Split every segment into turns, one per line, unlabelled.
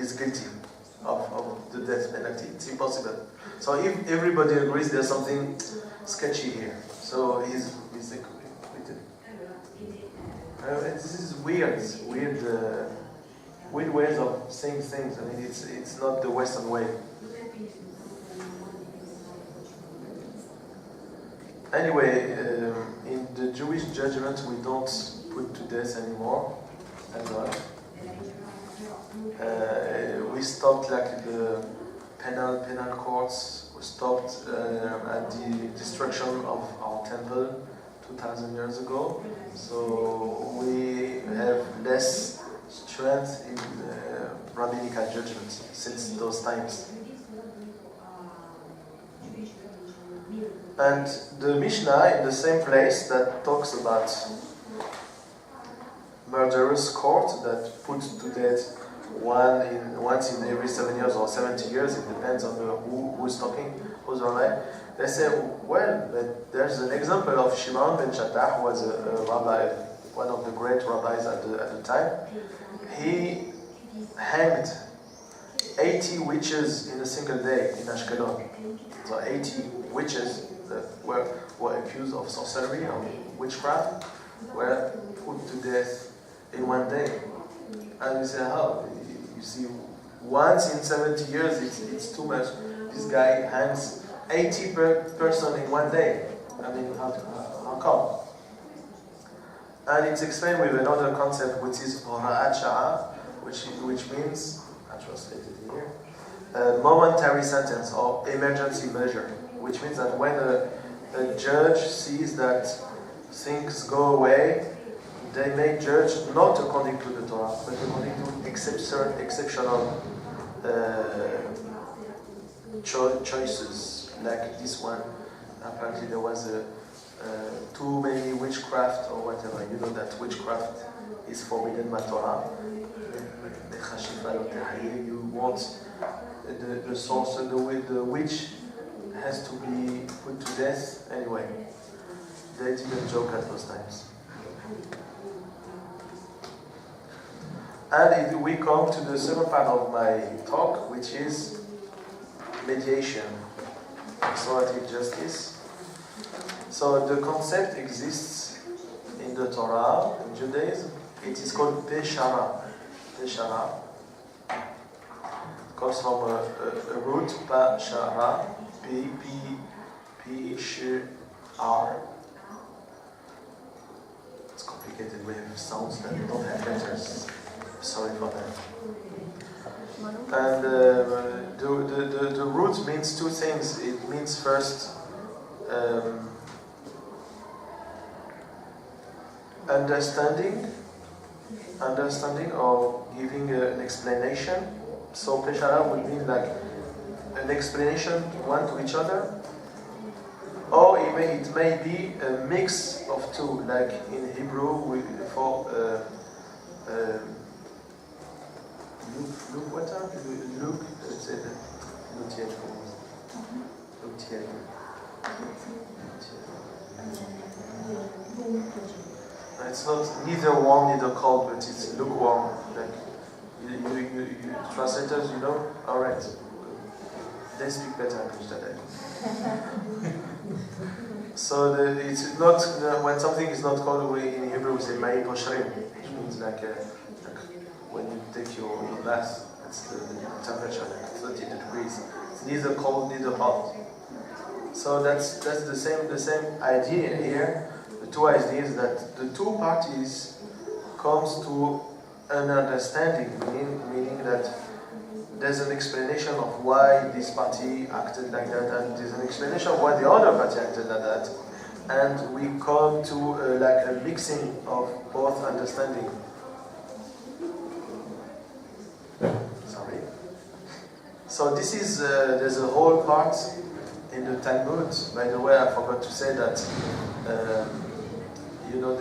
he's guilty of the death penalty. It's impossible. So if everybody agrees there's something sketchy here, so he's acquitted. This is weird ways of saying things. I mean, it's not the Western way. Anyway, in the Jewish judgment, we don't put to death anymore. Thank God. We stopped like the penal courts. We stopped at the destruction of our temple 2,000 years ago. So we have less strength in rabbinical judgment since those times. And the Mishnah in the same place that talks about murderous court that put to death once in every 7 years or 70 years, it depends on who's talking, who's right. They say, well, there's an example of Shimon ben Shattah, who was a rabbi, one of the great rabbis at the time. He hanged 80 witches in a single day in Ashkelon. So 80 witches that were accused of sorcery or witchcraft were put to death in one day. And you say, how? You see, once in 70 years, it's too much. This guy hangs 80 person in one day. I mean, how come? And it's explained with another concept, which is Hora'at Sha'a, which means, I translated here, a momentary sentence or emergency measure, which means that when a judge sees that things go away, they may judge not according to the Torah, but according to exceptional choices, like this one. Apparently there was too many witchcraft or whatever. You know that witchcraft is forbidden by Torah. You want the sorcerer, the witch has to be put to death anyway. They didn't joke at those times. And we come to the second part of my talk, which is mediation, restorative justice. So the concept exists in the Torah, in Judaism. It is called Peshara. Peshara. It comes from a root, Peshara, P-Sh-R. It's complicated. We have sounds that don't have letters. Sorry for that. And the root means two things. It means first understanding or giving an explanation. So Peshara would mean like an explanation one to each other, or it may be a mix of two, like in Hebrew Luke, what are Luke? It's not neither warm neither cold, but it's lukewarm. Like you translators, you know. All right, they speak better English than I do. So it's not when something is not cold. In Hebrew we say "mai poshrim," which means like when you take your bath, it's the temperature, like 30 degrees. It's neither cold, neither hot. So that's the same idea here. The two ideas that the two parties comes to an understanding, meaning that there's an explanation of why this party acted like that, and there's an explanation of why the other party acted like that, and we come to like a mixing of both understanding. Sorry. So this is there's a whole part in the Talmud. By the way, I forgot to say that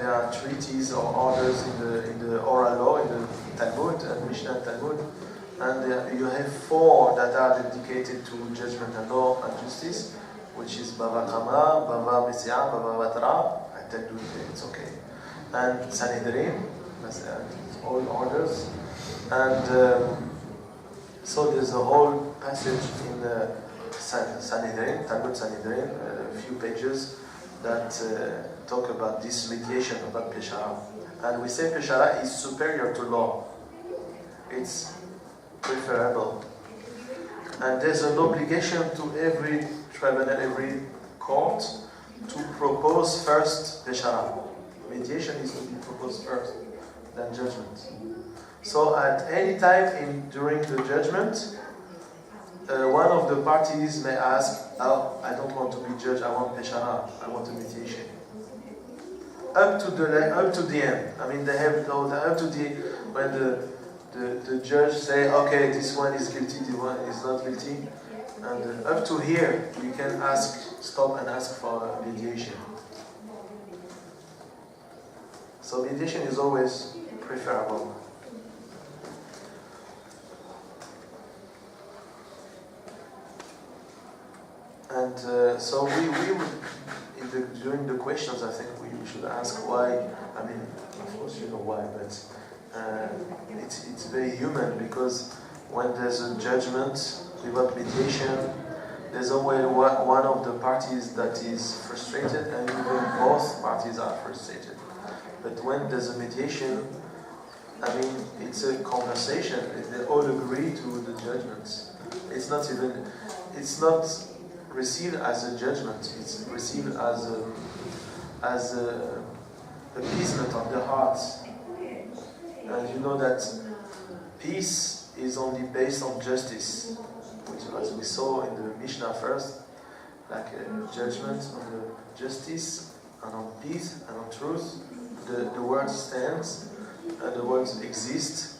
there are treaties or orders in the oral law in the Talmud and Mishnah Talmud, and you have 4 that are dedicated to judgment and law and justice, which is Bava Kama, Bava Mesiah, Bava Batra. I tell you it's okay, and Sanhedrin, all orders. And So there's a whole passage in Sanhedrin, Talmud Sanhedrin, a few pages that talk about this mediation, about Peshara. And we say Peshara is superior to law. It's preferable. And there's an obligation to every tribunal, every court, to propose first Peshara. Mediation is to be proposed first, then judgment. So at any time during the judgment, one of the parties may ask, "Oh, I don't want to be judged. I want Peshara. I want a mediation." Up to the end. I mean, they have up to the when the judge say, "Okay, this one is guilty, this one is not guilty," and up to here, you can stop and ask for mediation. So mediation is always preferable. And so we would, during the questions, I think we should ask why. I mean, of course you know why, but it's very human, because when there's a judgment without mediation, there's always one of the parties that is frustrated, and even both parties are frustrated. But when there's a mediation, I mean, it's a conversation. They all agree to the judgments. It's not received as a judgment. It's received as a appeasement of the heart. And you know that peace is only based on justice, which, as we saw in the Mishnah first, like a judgment on the justice and on peace and on truth. The world stands and the world exists,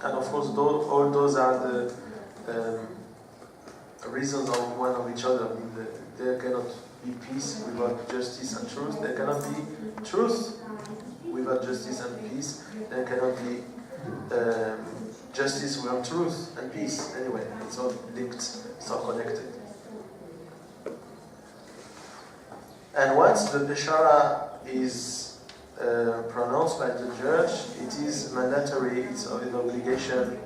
and of course all those are the reasons of one of each other. I mean, there cannot be peace without justice and truth. There cannot be truth without justice and peace. There cannot be justice without truth and peace. Anyway, it's all linked, it's all connected. And once the Beshara is pronounced by the judge, it is mandatory, it's an obligation,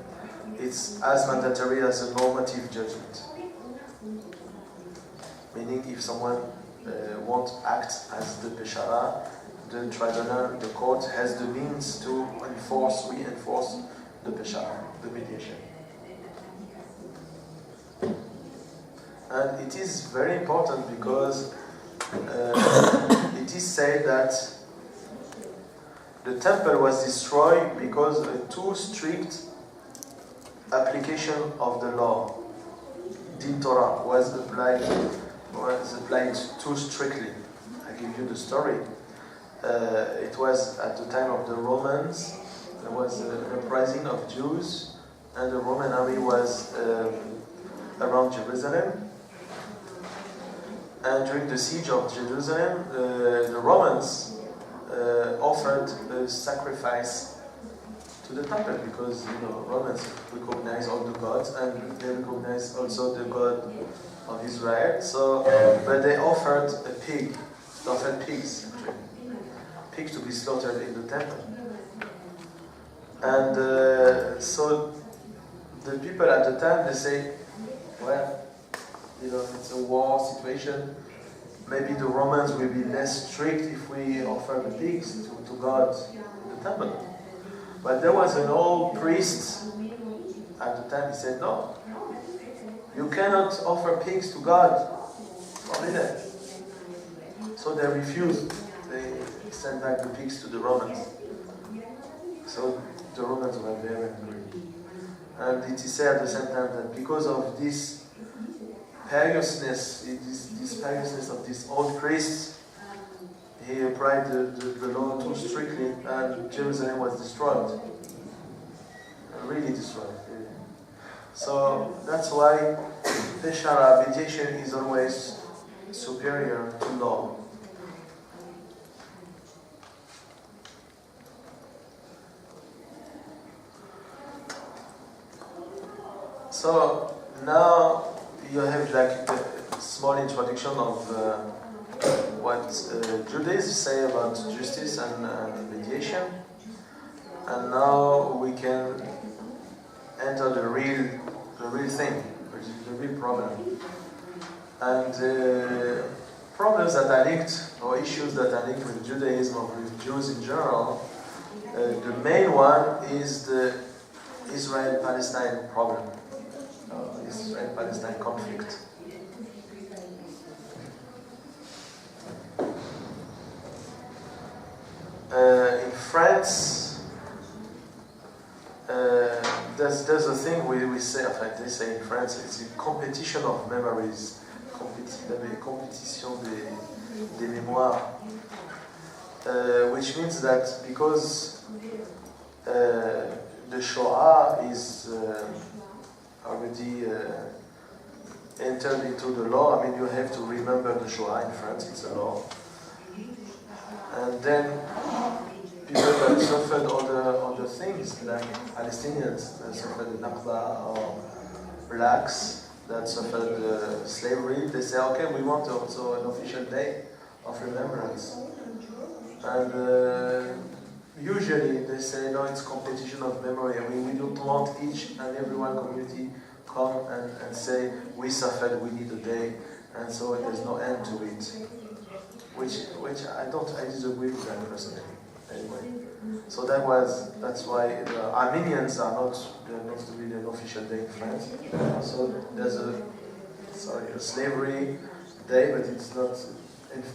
it's as mandatory as a normative judgment. Meaning, if someone won't act as the Beshara, the tribunal, the court, has the means to reinforce the Beshara, the mediation. And it is very important because it is said that the temple was destroyed because a too strict application of the law, Din Torah, was applied too strictly. I give you the story. It was at the time of the Romans. There was an uprising of Jews, and the Roman army was around Jerusalem. And during the siege of Jerusalem, the Romans offered a sacrifice to the temple, because Romans recognize all the gods, and they recognize also the God of Israel. So, but they offered a pig. They offered pigs, actually. Pigs to be slaughtered in the temple. And so the people at the time, they say, well, it's a war situation. Maybe the Romans will be less strict if we offer the pigs to God in the temple. But there was an old priest at the time. He said, no, you cannot offer pigs to God. Forbidden. So they refused. They sent back the pigs to the Romans. So the Romans were very angry. And it is said at the same time that because of this piousness, this piousness of this old priest, he applied the law too strictly, and Jerusalem was destroyed. Really destroyed. Really. So that's why Beshara, mediation, is always superior to law. So now you have like a small introduction of what Judaism say about justice and mediation, and now we can enter the real real thing, which is the real problem. And problems that are linked, or issues that are linked with Judaism or with Jews in general, the main one is the Israel-Palestine problem, Israel-Palestine conflict. In France, there's a thing we say, they say in France, it's a competition of memories, competition des mémoires, which means that because the Shoah is already entered into the law, I mean, you have to remember the Shoah in France, it's a law. And then people that suffered other things, like Palestinians that suffered the Nakba, or blacks that suffered slavery, they say, okay, we want also an official day of remembrance. And usually they say, no, it's competition of memory. I mean, we don't want each and every one community come and say, we suffered, we need a day, and so there's no end to it. Which I disagree with that personally. Anyway, so that's why the Armenians are not really an official day in France. So there's a slavery day, but it's not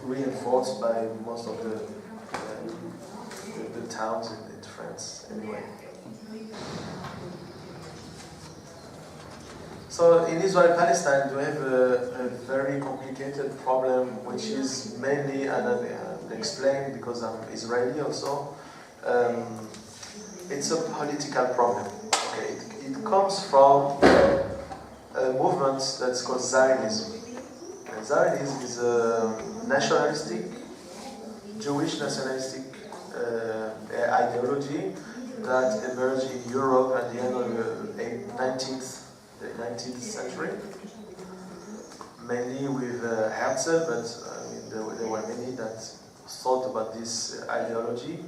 reinforced by most of the towns in France. Anyway. So in Israel-Palestine, we have a very complicated problem, which is mainly, and I'll explain because I'm Israeli also, it's a political problem. Okay? It comes from a movement that's called Zionism. And Zionism is a nationalistic, Jewish nationalistic ideology that emerged in Europe at the end of the 19th century, mainly with Herzl, but there were many that thought about this ideology.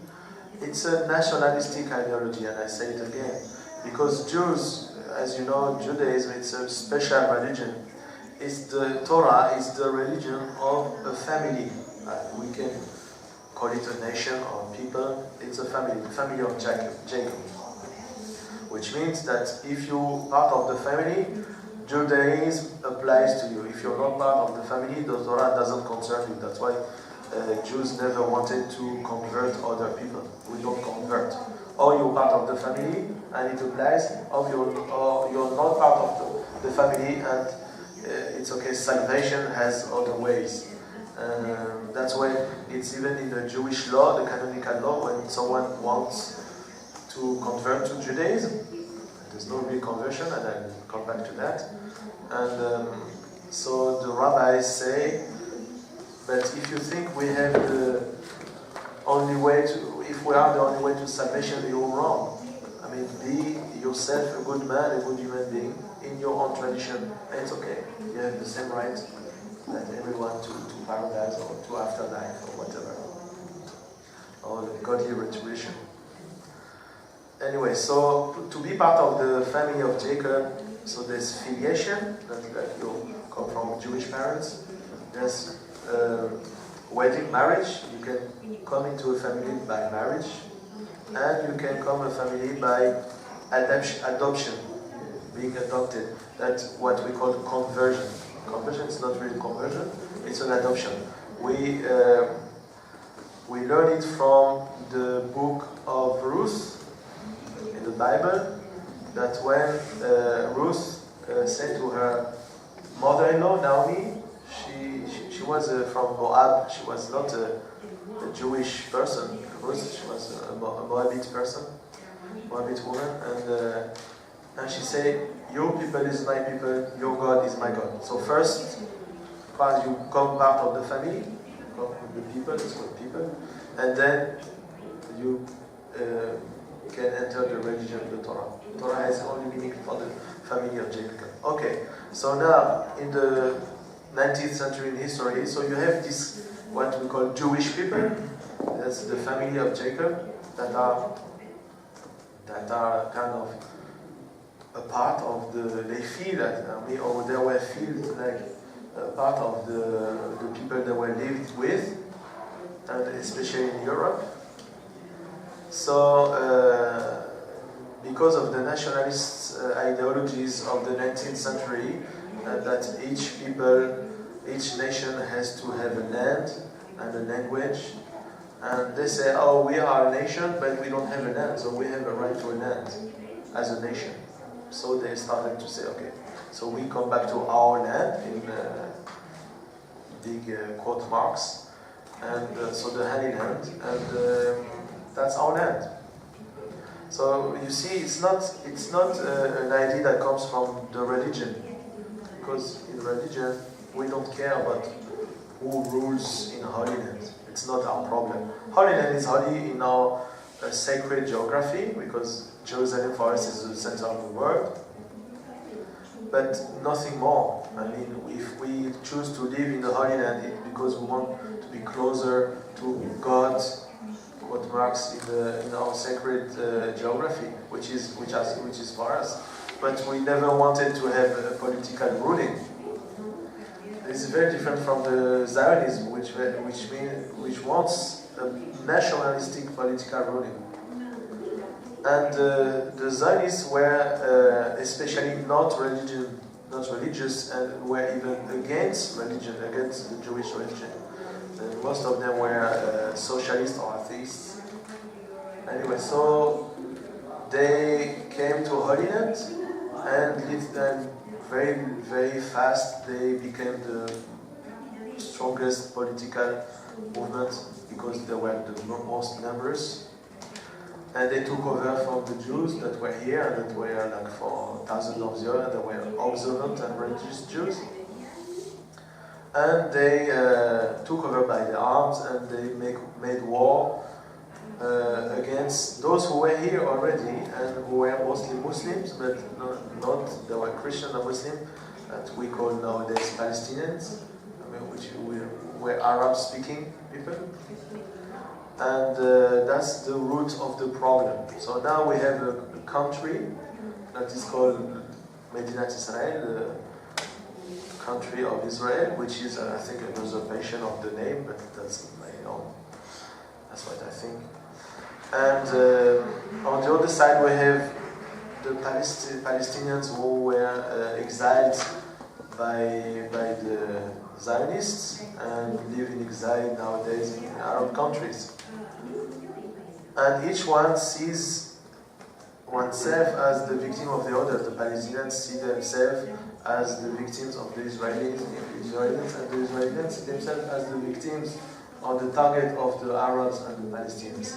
It's a nationalistic ideology, and I say it again, because Jews, as you know, Judaism, it's a special religion. The Torah is the religion of a family. We can call it a nation or people. It's a family, the family of Jacob. Which means that if you're part of the family, Judaism applies to you. If you're not part of the family, the Torah doesn't concern you. That's why Jews never wanted to convert other people. We don't convert. Or you're part of the family and it applies, or you're not part of the family and it's okay. Salvation has other ways. That's why it's even in the Jewish law, the canonical law, when someone wants to convert to Judaism. There's no real conversion, and I'll come back to that. And so the rabbis say that if you think we have the only way to, if we are the only way to salvation, you're wrong. I mean, be yourself a good man, a good human being in your own tradition, and it's okay. You have the same right that everyone to paradise or to afterlife or whatever, or the godly retribution. Anyway, so to be part of the family of Jacob, so there's filiation, that you come from Jewish parents. There's wedding, marriage. You can come into a family by marriage, and you can come a family by adoption, being adopted. That's what we call conversion. Conversion is not really conversion; it's an adoption. We learn it from the book of Ruth. In the Bible, that when Ruth said to her mother-in-law Naomi, she was from Moab. She was not a Jewish person. Ruth, she was a Moabite person, Moabite woman, and she said, "Your people is my people. Your God is my God." So first, as you come part of the family, come with the people. It's called people, and then you can enter the religion of the Torah. The Torah has only meaning for the family of Jacob. Okay, so now in the 19th century in history, so you have this, what we call Jewish people, that's the family of Jacob, that are kind of a part of they feel that, or they were feel like a part of the people they were lived with, and especially in Europe. So, because of the nationalist ideologies of the 19th century, that each nation has to have a land and a language, and they say, oh, we are a nation, but we don't have a land, so we have a right to a land as a nation. So they started to say, okay, so we come back to our land in big quote marks, and so the Holy Land, and that's our land. So you see, it's not an idea that comes from the religion, because in religion we don't care about who rules in Holy Land. It's not our problem. Holy Land is holy in our sacred geography, because Jerusalem for us is the center of the world, but nothing more. I mean, if we choose to live in the Holy Land, it's because we want to be closer to God, what marks in our sacred geography, which is for us. But we never wanted to have a political ruling. It's very different from the Zionism, which wants a nationalistic political ruling. And the Zionists were especially not religious, and were even against religion, against the Jewish religion. And most of them were socialists or atheists. Anyway, so they came to Holy Land and lived there very, very fast. They became the strongest political movement because they were the most numerous. And they took over from the Jews that were here and that were like for thousands of years, and they were observant and religious Jews. And they took over by the arms, and they made war against those who were here already and who were mostly Muslims, but not they were Christian or Muslim, that we call nowadays Palestinians, which were Arab-speaking people. And that's the root of the problem. So now we have a country that is called Medinat Israel, the country of Israel, which is, I think, a usurpation of the name, but that's what I think. And on the other side, we have the Palestinians who were exiled by the Zionists and live in exile nowadays in Arab countries. And each one sees oneself as the victim of the other. The Palestinians see themselves as the victims of the Israelis, and the Israelis see themselves as the victims of the target of the Arabs and the Palestinians.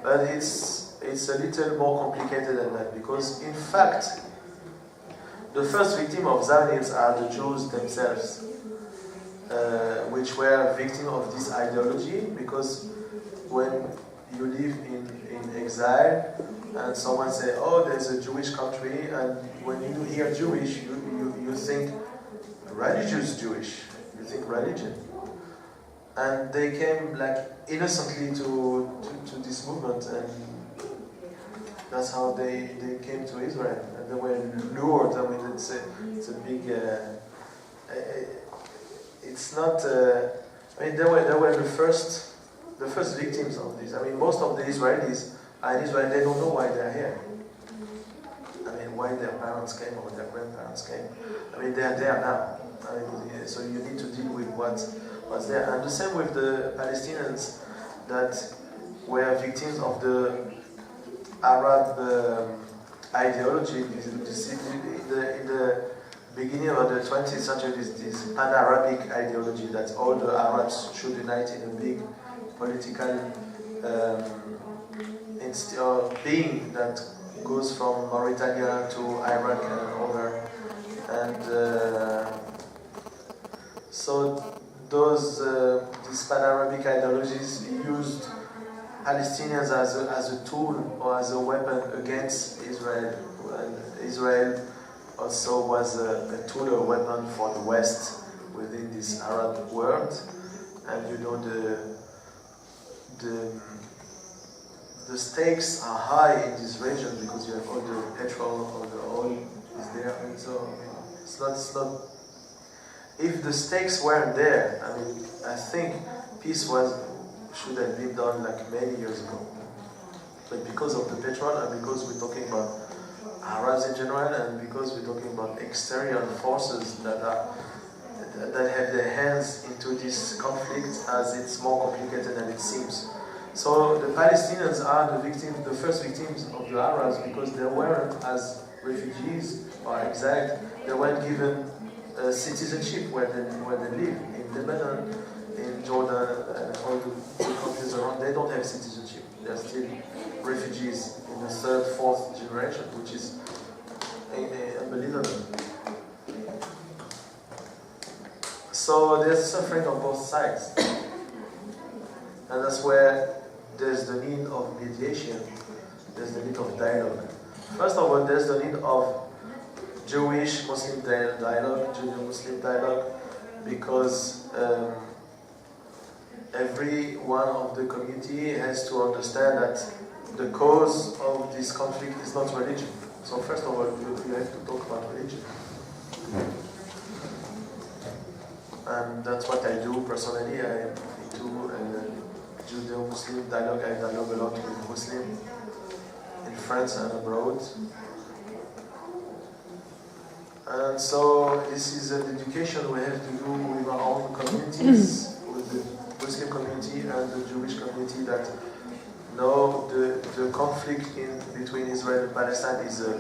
But it's a little more complicated than that, because in fact, the first victim of Zionism are the Jews themselves, which were victims of this ideology, because when you live in exile and someone say, oh, there's a Jewish country, and when you hear Jewish, you think religious Jewish, you think religion. And they came like innocently to this movement, and that's how they came to Israel. And they were lured. I mean, it's a big. It's not. I mean, they were the first victims of this. I mean, most of the Israelis are in Israel. They don't know why they're here. I mean, why their parents came or their grandparents came. I mean, they are there now. I mean, so you need to deal with what's there. And the same with the Palestinians that were victims of the Arab ideology. In the beginning of the 20th century, this pan-Arabic ideology that all the Arabs should unite in a big political being that goes from Mauritania to Iraq and over. And so these pan-Arabic ideologies used Palestinians as a tool or as a weapon against Israel. And Israel also was a tool or weapon for the West within this Arab world. And you know the stakes are high in this region because you have all the petrol, all the oil It's not. If the stakes weren't there, I mean, I think peace should have been done like many years ago. But because of the petrol, and because we're talking about Arabs in general, and because we're talking about exterior forces that have their hands into this conflict, as it's more complicated than it seems. So the Palestinians are the first victims of the Arabs, because they weren't, as refugees or exiled, they weren't given citizenship where they live. In Lebanon, in Jordan, and all the countries around, they don't have citizenship. They're still refugees in the third, fourth generation, which is unbelievable. So there's suffering on both sides. And that's where there's the need of mediation, there's the need of dialogue. First of all, there's the need of Jewish-Muslim dialogue, Judeo-Muslim dialogue, because every one of the community has to understand that the cause of this conflict is not religion. So first of all, you have to talk about religion. And that's what I do personally. I do Judeo-Muslim dialogue. I dialogue a lot with Muslims in France and abroad. And so this is an education we have to do with our own communities, with the Muslim community and the Jewish community, that no, the conflict between Israel and Palestine is a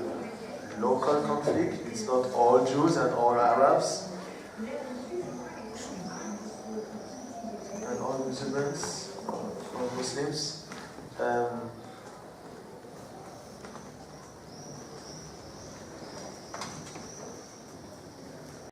local conflict. It's not all Jews and all Arabs and all Muslims or Muslims.